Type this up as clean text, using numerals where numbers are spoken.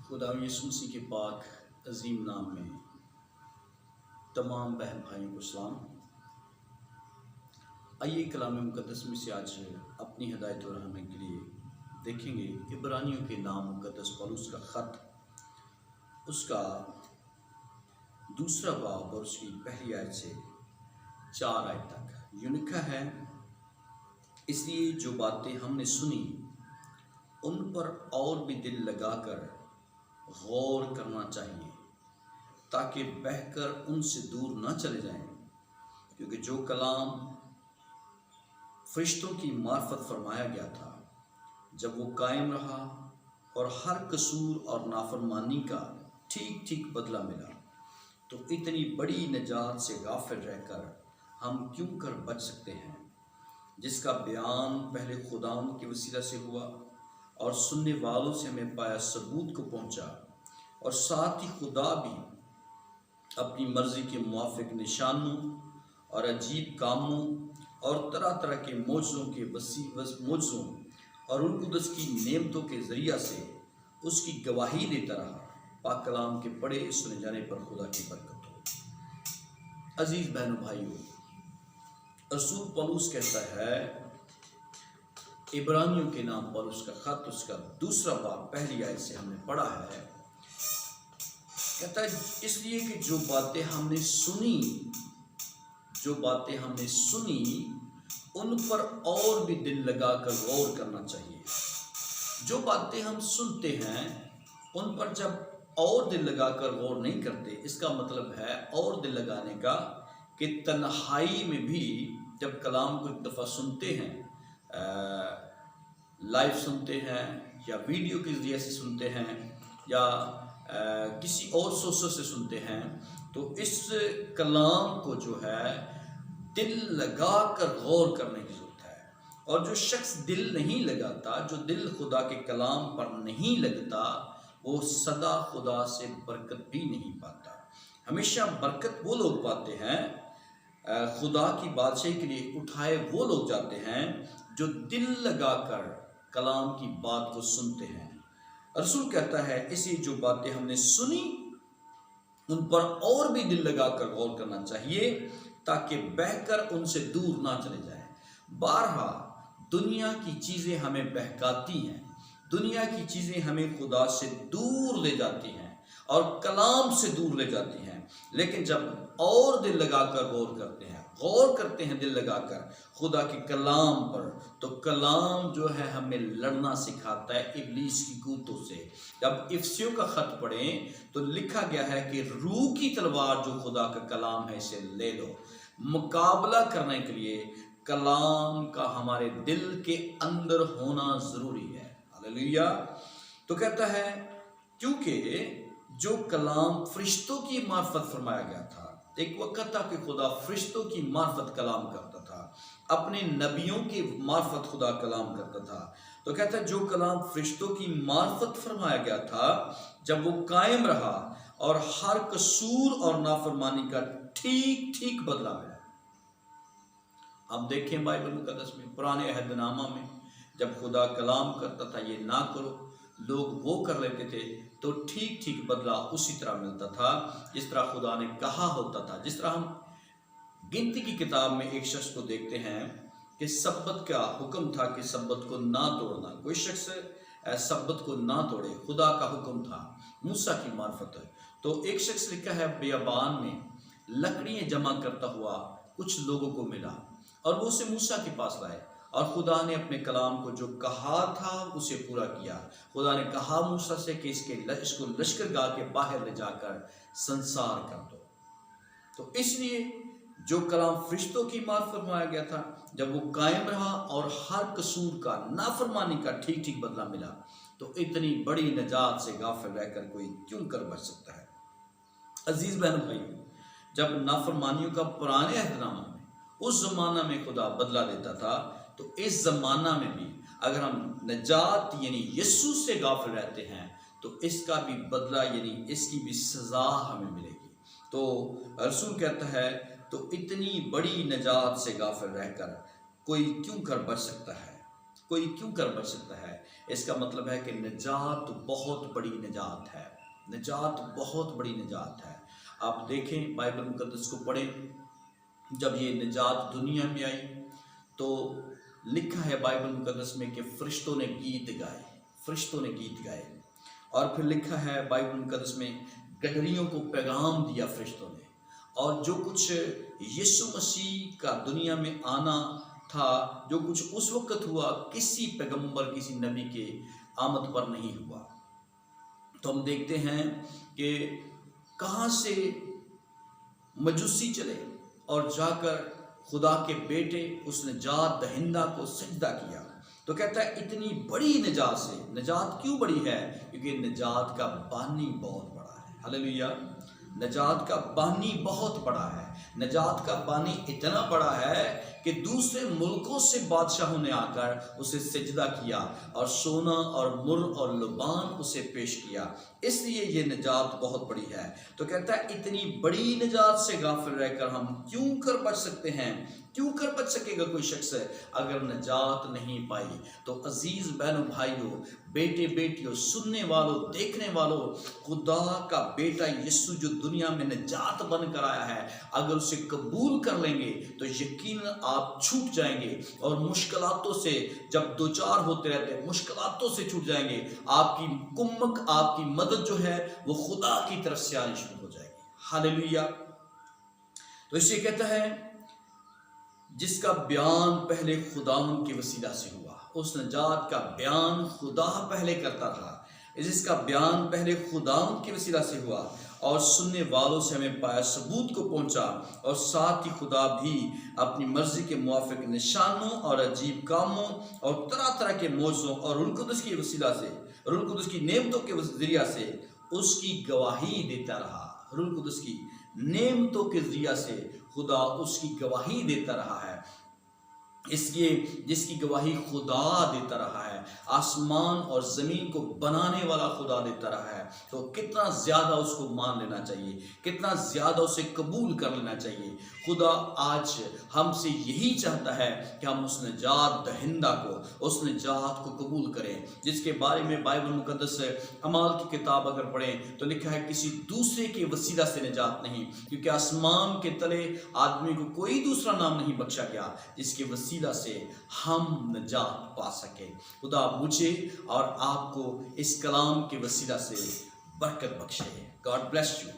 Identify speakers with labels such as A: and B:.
A: खुदा यीशु मसीह के पाक अजीम नाम में तमाम बहन भाइयों को सलाम। आइए कलाम मुक़द्दस में से आज अपनी हिदायत और रहनुमाई के लिए देखेंगे इब्रानियों के नाम मुक़द्दस पौलुस का ख़त, उसका दूसरा बाब और उसकी पहली आयत से 4 आयत तक यूं लिखा है, इसलिए जो बातें हमने सुनी उन पर और भी दिल लगाकर गौर करना चाहिए ताकि बहकर उनसे दूर न चले जाएं, क्योंकि जो कलाम फरिश्तों की मार्फत फरमाया गया था जब वो कायम रहा और हर कसूर और नाफरमानी का ठीक ठीक बदला मिला, तो इतनी बड़ी निजात से गाफिल रहकर हम क्यों कर बच सकते हैं, जिसका बयान पहले खुदाम के वसीला से हुआ और सुनने वालों से हमें पाया सबूत को पहुंचा, और साथ ही खुदा भी अपनी मर्जी के मुआफिक निशानों और अजीब कामों और तरह तरह के मोजों और उन कुदस की नेमतों के ज़रिया से उसकी गवाही देता रहा। पाक कलाम के पढ़े सुने जाने पर खुदा की बरकत हो। अजीज़ बहनों भाइयों, रसूल पौलुस कहता है, इब्रानियों के नाम पौलुस का ख़त उसका दूसरा बाब पहली आयत से हमने पढ़ा है, कहता है इसलिए कि जो बातें हमने सुनी उन पर और भी दिल लगाकर गौर करना चाहिए। जो बातें हम सुनते हैं उन पर जब और दिल लगाकर गौर नहीं करते, इसका मतलब है और दिल लगाने का कि तन्हाई में भी जब कलाम को एक दफ़ा सुनते हैं, लाइव सुनते हैं या वीडियो के ज़रिए से सुनते हैं या किसी और सोर्स से सुनते हैं, तो इस कलाम को जो है दिल लगा कर गौर करने की ज़रूरत है। और जो शख्स दिल नहीं लगाता, जो दिल खुदा के कलाम पर नहीं लगता, वो सदा खुदा से बरकत भी नहीं पाता। हमेशा बरकत वो लोग पाते हैं, खुदा की बादशाही के लिए उठाए वो लोग जाते हैं जो दिल लगाकर कलाम की बात को सुनते हैं। रसूल कहता है, इसी जो बातें हमने सुनी उन पर और भी दिल लगाकर गौर करना चाहिए ताकि बहकर उनसे दूर ना चले जाएं। बारहा दुनिया की चीज़ें हमें बहकाती हैं, दुनिया की चीज़ें हमें खुदा से दूर ले जाती हैं और कलाम से दूर ले जाती हैं। लेकिन जब और दिल लगाकर गौर करते हैं दिल लगाकर खुदा के कलाम पर, तो कलाम जो है हमें लड़ना सिखाता है इब्लीस की कूतों से। जब इफसियों का ख़त पढ़ें तो लिखा गया है कि रूह की तलवार जो खुदा का कलाम है इसे ले लो। मुकाबला करने के लिए कलाम का हमारे दिल के अंदर होना ज़रूरी है। हालेलुया। तो कहता है क्योंकि जो कलाम फरिश्तों की मार्फत फरमाया गया था, एक वक्त था कि खुदा फरिश्तों की मार्फत कलाम करता था, अपने नबियों की मार्फत खुदा कलाम करता था। तो कहता है जो कलाम फरिश्तों की मार्फत फरमाया गया था जब वो कायम रहा और हर कसूर और नाफरमानी का ठीक ठीक बदला मिला। अब देखें बाइबल मुक़द्दस में, पुराने अहदनामा में जब खुदा कलाम करता था ये ना करो, लोग वो कर लेते थे तो ठीक ठीक बदला उसी तरह मिलता था जिस तरह खुदा ने कहा होता था। जिस तरह हम गिनती की किताब में एक शख्स को देखते हैं कि सब्बत का हुक्म था कि सब्बत को ना तोड़ना, कोई शख्स सब्बत को ना तोड़े, खुदा का हुक्म था मूसा की मार्फत। तो एक शख्स लिखा है बियाबान में लकड़ियाँ जमा करता हुआ कुछ लोगों को मिला और वो उसे मूसा के पास लाए और खुदा ने अपने कलाम को जो कहा था उसे पूरा किया। खुदा ने कहा मूसा से कि इसको लश्करगाह के बाहर ले जाकर संसार कर दो। तो इसलिए जो कलाम फरिश्तों की मार्फत फरमाया गया था जब वो कायम रहा और हर कसूर का नाफरमानी का ठीक ठीक बदला मिला, तो इतनी बड़ी निजात से गाफिल रहकर कोई क्यों कर बच सकता है। अजीज़ बहन भाइयों, जब नाफरमानियों का पुराने अहदनामा में उस ज़माना में खुदा बदला देता था, तो इस ज़माना में भी अगर हम निजात यानी यीशु से गाफिल रहते हैं तो इसका भी बदला यानी इसकी भी सज़ा हमें मिलेगी। तो रसूल कहता है, तो इतनी बड़ी निजात से गाफिल रहकर कोई क्यों कर बच सकता है। کوئی کیوں کر بچ سکتا ہے؟ اس کا مطلب ہے کہ نجات بہت بڑی نجات ہے، نجات بہت بڑی نجات ہے۔ آپ دیکھیں بائبل مقدس کو پڑھیں، جب یہ نجات دنیا میں آئی تو لکھا ہے بائبل مقدس میں کہ فرشتوں نے گیت گائے، فرشتوں نے گیت گائے، اور پھر لکھا ہے بائبل مقدس میں گدریوں کو پیغام دیا فرشتوں نے، اور جو کچھ یسوع مسیح کا دنیا میں آنا تھا، جو کچھ اس وقت ہوا، کسی پیغمبر کسی نبی کے آمد پر نہیں ہوا۔ تو ہم دیکھتے ہیں کہ کہاں سے مجوسی چلے اور جا کر خدا کے بیٹے اس نجات دہندہ کو سجدہ کیا۔ تو کہتا ہے اتنی بڑی نجات سے، نجات کیوں بڑی ہے؟ کیونکہ نجات کا بانی بہت بڑا ہے۔ ہلیلویہ! نجات کا بانی بہت بڑا ہے، نجات کا بانی اتنا بڑا ہے کہ دوسرے ملکوں سے بادشاہوں نے آ کر اسے سجدہ کیا اور سونا اور مر اور لبان اسے پیش کیا، اس لیے یہ نجات بہت بڑی ہے۔ تو کہتا ہے اتنی بڑی نجات سے غافل رہ کر ہم کیوں کر بچ سکتے ہیں؟ کیوں کر بچ سکے گا کوئی شخص اگر نجات نہیں پائی؟ تو عزیز بہنوں بھائیوں، بیٹے بیٹیوں، سننے والوں، دیکھنے والوں، خدا کا بیٹا یسوع جو دنیا میں نجات بن کر آیا ہے، اگر اسے قبول کر لیں گے تو یقیناً آپ چھوٹ جائیں گے، اور مشکلاتوں سے جب دوچار ہوتے رہتے ہیں، مشکلاتوں سے چھوٹ جائیں گے۔ آپ کی کمک، آپ کی مدد جو ہے وہ خدا کی طرف سے آنی شروع ہو جائے گی۔ ہاللیلویہ! تو اسے کہتا ہے جس کا بیان پہلے خداوند کے وسیلہ سے ہوا، اس نجات کا بیان خدا پہلے کرتا رہا، جس کا بیان پہلے خداوند کے وسیلہ سے ہوا اور سننے والوں سے ہمیں پایا ثبوت کو پہنچا، اور ساتھ ہی خدا بھی اپنی مرضی کے موافق نشانوں اور عجیب کاموں اور طرح طرح کے معجزوں اور روح القدس کے وسیلہ سے، روح القدس کی نعمتوں کے ذریعہ سے اس کی گواہی دیتا رہا۔ روح القدس کی نعمتوں کے ذریعہ سے خدا اس کی گواہی دیتا رہا ہے، اس لیے جس کی گواہی خدا دیتا رہا ہے، آسمان اور زمین کو بنانے والا خدا دیتا رہا ہے، تو کتنا زیادہ اس کو مان لینا چاہیے، کتنا زیادہ اسے قبول کر لینا چاہیے۔ خدا آج ہم سے یہی چاہتا ہے کہ ہم اس نجات دہندہ کو، اس نجات کو قبول کریں، جس کے بارے میں بائبل مقدس اعمال کی کتاب اگر پڑھیں تو لکھا ہے کسی دوسرے کے وسیلہ سے نجات نہیں، کیونکہ آسمان کے تلے آدمی کو کوئی دوسرا نام نہیں بخشا گیا جس کے وسیلہ سے ہم نجات پا سکیں۔ خدا مجھے اور آپ کو اس کلام کے وسیلہ سے برکت بخشے۔ God bless you.